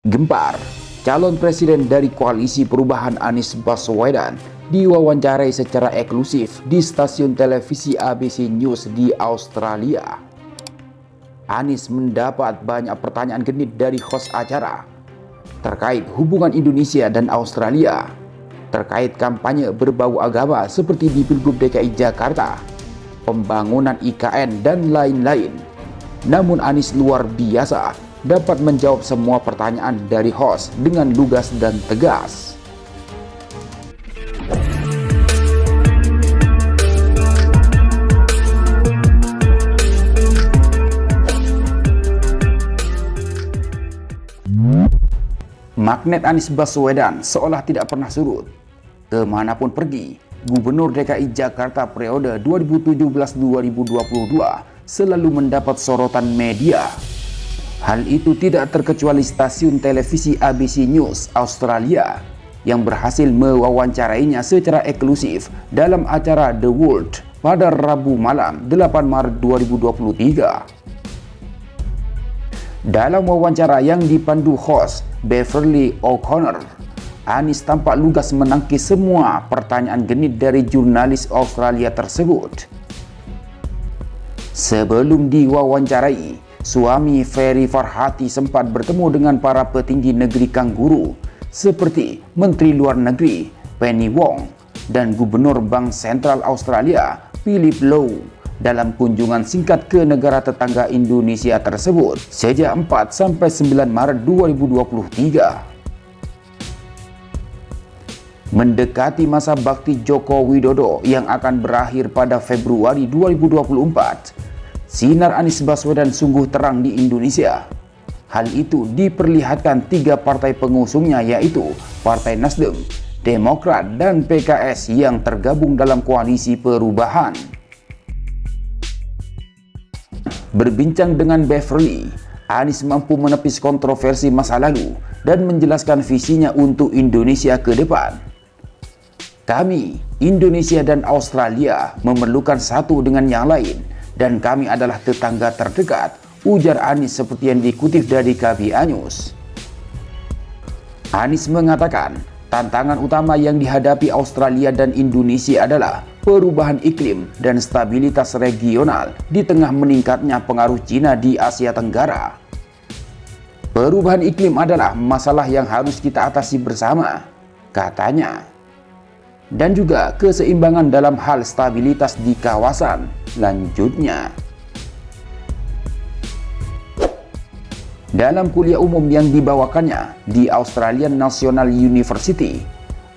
Gempar, calon presiden dari Koalisi Perubahan Anies Baswedan diwawancarai secara eksklusif di stasiun televisi ABC News di Australia. Anies mendapat banyak pertanyaan genit dari host acara terkait hubungan Indonesia dan Australia, terkait kampanye berbau agama seperti di Pilgub DKI Jakarta, pembangunan IKN, dan lain-lain. Namun Anies luar biasa dapat menjawab semua pertanyaan dari host dengan lugas dan tegas. Magnet Anies Baswedan seolah tidak pernah surut. Kemanapun pergi, Gubernur DKI Jakarta periode 2017-2022 selalu mendapat sorotan media. Hal itu tidak terkecuali stasiun televisi ABC News Australia yang berhasil mewawancarainya secara eksklusif dalam acara The World pada Rabu malam 8 Maret 2023. Dalam wawancara yang dipandu host Beverly O'Connor, Anies tampak lugas menangkis semua pertanyaan genit dari jurnalis Australia tersebut. Sebelum diwawancarai, suami Ferry Farhati sempat bertemu dengan para petinggi negeri kanguru seperti Menteri Luar Negeri Penny Wong dan Gubernur Bank Sentral Australia Philip Lowe dalam kunjungan singkat ke negara tetangga Indonesia tersebut sejak 4-9 Maret 2023. Mendekati masa bakti Joko Widodo yang akan berakhir pada Februari 2024, sinar Anies Baswedan sungguh terang di Indonesia. Hal itu diperlihatkan tiga partai pengusungnya, yaitu Partai Nasdem, Demokrat, dan PKS yang tergabung dalam koalisi perubahan. Berbincang dengan Beverly, Anies mampu menepis kontroversi masa lalu dan menjelaskan visinya untuk Indonesia ke depan. Kami, Indonesia dan Australia, memerlukan satu dengan yang lain, dan kami adalah tetangga terdekat, ujar Anies seperti yang dikutip dari KBA News. Anies mengatakan, tantangan utama yang dihadapi Australia dan Indonesia adalah perubahan iklim dan stabilitas regional di tengah meningkatnya pengaruh Cina di Asia Tenggara. Perubahan iklim adalah masalah yang harus kita atasi bersama, katanya. Dan juga keseimbangan dalam hal stabilitas di kawasan, lanjutnya. Dalam kuliah umum yang dibawakannya di Australian National University,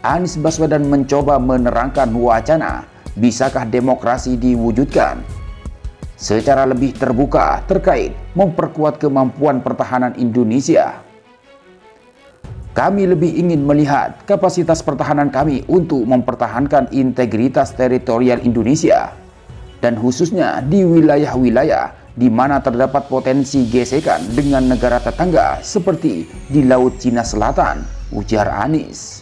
Anies Baswedan mencoba menerangkan wacana bisakah demokrasi diwujudkan secara lebih terbuka terkait memperkuat kemampuan pertahanan Indonesia. Kami lebih ingin melihat kapasitas pertahanan kami untuk mempertahankan integritas teritorial Indonesia, dan khususnya di wilayah-wilayah di mana terdapat potensi gesekan dengan negara tetangga seperti di Laut Cina Selatan, ujar Anies.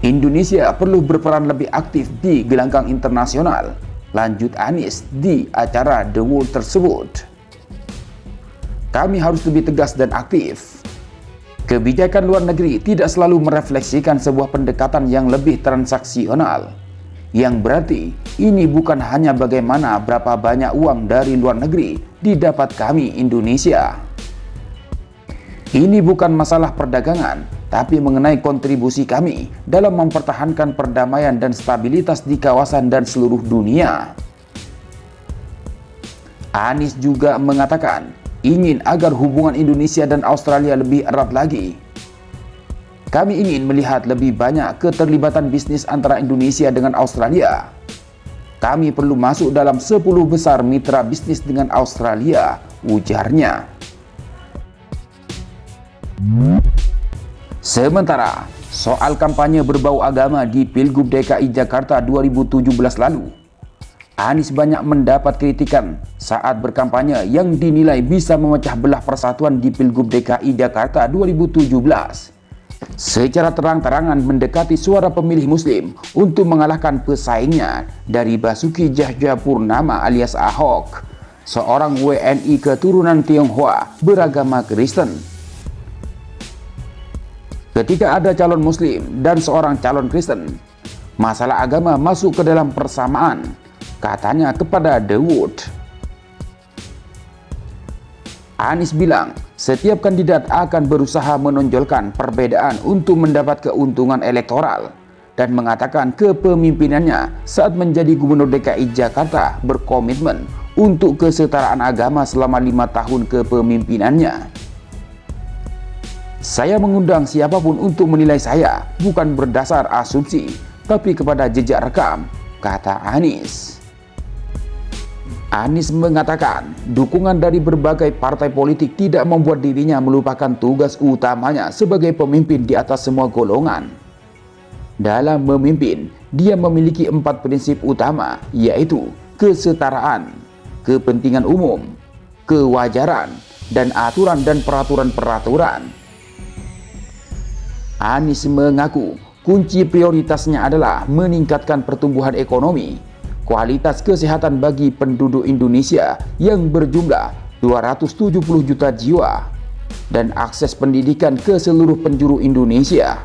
Indonesia perlu berperan lebih aktif di gelanggang internasional, lanjut Anies di acara The World tersebut. Kami harus lebih tegas dan aktif. Kebijakan luar negeri tidak selalu merefleksikan sebuah pendekatan yang lebih transaksional, yang berarti ini bukan hanya bagaimana berapa banyak uang dari luar negeri didapat kami Indonesia. Ini bukan masalah perdagangan, tapi mengenai kontribusi kami dalam mempertahankan perdamaian dan stabilitas di kawasan dan seluruh dunia. Anies juga mengatakan ingin agar hubungan Indonesia dan Australia lebih erat lagi. Kami ingin melihat lebih banyak keterlibatan bisnis antara Indonesia dengan Australia. Kami perlu masuk dalam 10 besar mitra bisnis dengan Australia, ujarnya. Sementara soal kampanye berbau agama di Pilgub DKI Jakarta 2017 lalu, Anies banyak mendapat kritikan saat berkampanye yang dinilai bisa memecah belah persatuan di Pilgub DKI Jakarta 2017. Secara terang-terangan mendekati suara pemilih Muslim untuk mengalahkan pesaingnya dari Basuki Cahayapurnama alias Ahok, seorang WNI keturunan Tionghoa beragama Kristen. Ketika ada calon muslim dan seorang calon Kristen, masalah agama masuk ke dalam persamaan, katanya kepada The Wood. Anies bilang setiap kandidat akan berusaha menonjolkan perbedaan untuk mendapat keuntungan elektoral dan mengatakan kepemimpinannya saat menjadi Gubernur DKI Jakarta berkomitmen untuk kesetaraan agama selama 5 tahun kepemimpinannya. Saya mengundang siapapun untuk menilai saya bukan berdasar asumsi, tapi kepada jejak rekam, kata Anies. Anies mengatakan dukungan dari berbagai partai politik tidak membuat dirinya melupakan tugas utamanya sebagai pemimpin di atas semua golongan. Dalam memimpin, dia memiliki 4 prinsip utama, yaitu kesetaraan, kepentingan umum, kewajaran, dan aturan dan peraturan-peraturan. Anies mengaku kunci prioritasnya adalah meningkatkan pertumbuhan ekonomi, kualitas kesehatan bagi penduduk Indonesia yang berjumlah 270 juta jiwa, dan akses pendidikan ke seluruh penjuru Indonesia.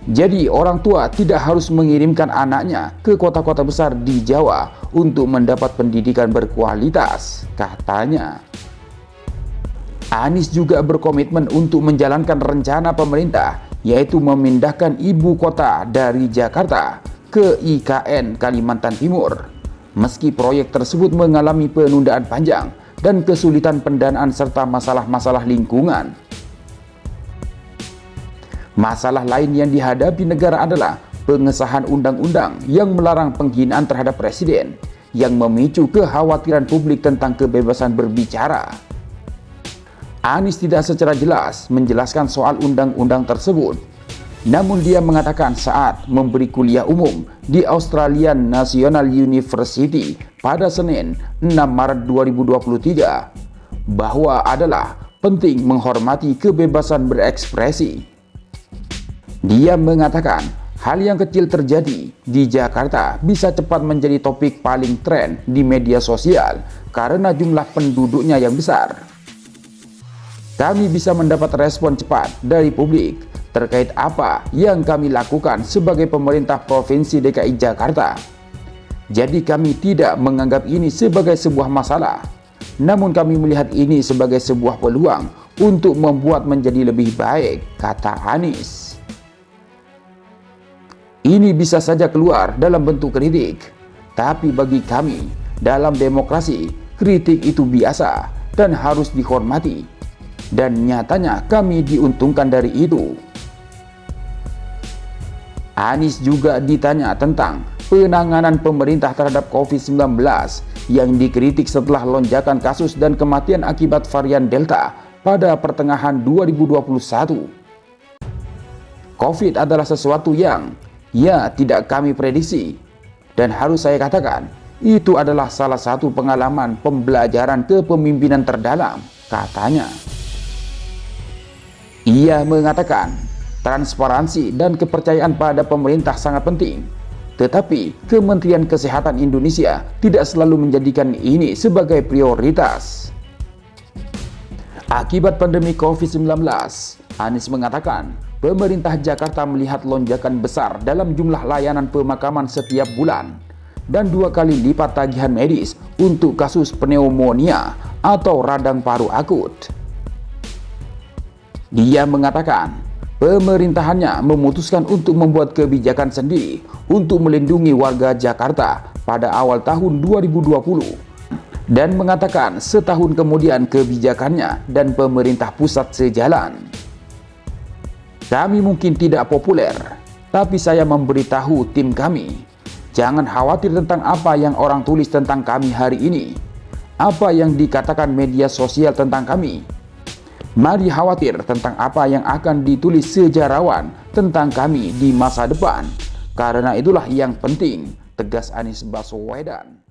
Jadi orang tua tidak harus mengirimkan anaknya ke kota-kota besar di Jawa untuk mendapat pendidikan berkualitas, katanya. Anies juga berkomitmen untuk menjalankan rencana pemerintah, yaitu memindahkan ibu kota dari Jakarta ke IKN Kalimantan Timur. Meski proyek tersebut mengalami penundaan panjang dan kesulitan pendanaan serta masalah-masalah lingkungan. Masalah lain yang dihadapi negara adalah pengesahan undang-undang yang melarang penghinaan terhadap presiden, yang memicu kekhawatiran publik tentang kebebasan berbicara. Anies tidak secara jelas menjelaskan soal undang-undang tersebut. Namun dia mengatakan saat memberi kuliah umum di Australian National University pada Senin 6 Maret 2023 bahwa adalah penting menghormati kebebasan berekspresi. Dia mengatakan hal yang kecil terjadi di Jakarta bisa cepat menjadi topik paling tren di media sosial karena jumlah penduduknya yang besar. Kami bisa mendapat respon cepat dari publik terkait apa yang kami lakukan sebagai pemerintah Provinsi DKI Jakarta. Jadi kami tidak menganggap ini sebagai sebuah masalah, namun kami melihat ini sebagai sebuah peluang untuk membuat menjadi lebih baik, kata Anies. Ini bisa saja keluar dalam bentuk kritik, tapi bagi kami dalam demokrasi, kritik itu biasa dan harus dihormati. Dan nyatanya kami diuntungkan dari itu. Anies juga ditanya tentang penanganan pemerintah terhadap COVID-19 yang dikritik setelah lonjakan kasus dan kematian akibat varian Delta pada pertengahan 2021. COVID adalah sesuatu yang tidak kami prediksi, dan harus saya katakan itu adalah salah satu pengalaman pembelajaran kepemimpinan terdalam, katanya. Ia mengatakan transparansi dan kepercayaan pada pemerintah sangat penting, tetapi Kementerian Kesehatan Indonesia tidak selalu menjadikan ini sebagai prioritas. Akibat pandemi COVID-19, Anies mengatakan pemerintah Jakarta melihat lonjakan besar dalam jumlah layanan pemakaman setiap bulan dan 2 kali lipat tagihan medis untuk kasus pneumonia atau radang paru akut. Dia mengatakan pemerintahannya memutuskan untuk membuat kebijakan sendiri untuk melindungi warga Jakarta pada awal tahun 2020 dan mengatakan setahun kemudian kebijakannya dan pemerintah pusat sejalan. Kami mungkin tidak populer, tapi saya memberitahu tim kami, jangan khawatir tentang apa yang orang tulis tentang kami hari ini, apa yang dikatakan media sosial tentang kami. Mari khawatir tentang apa yang akan ditulis sejarawan tentang kami di masa depan. Karena itulah yang penting, tegas Anies Baswedan.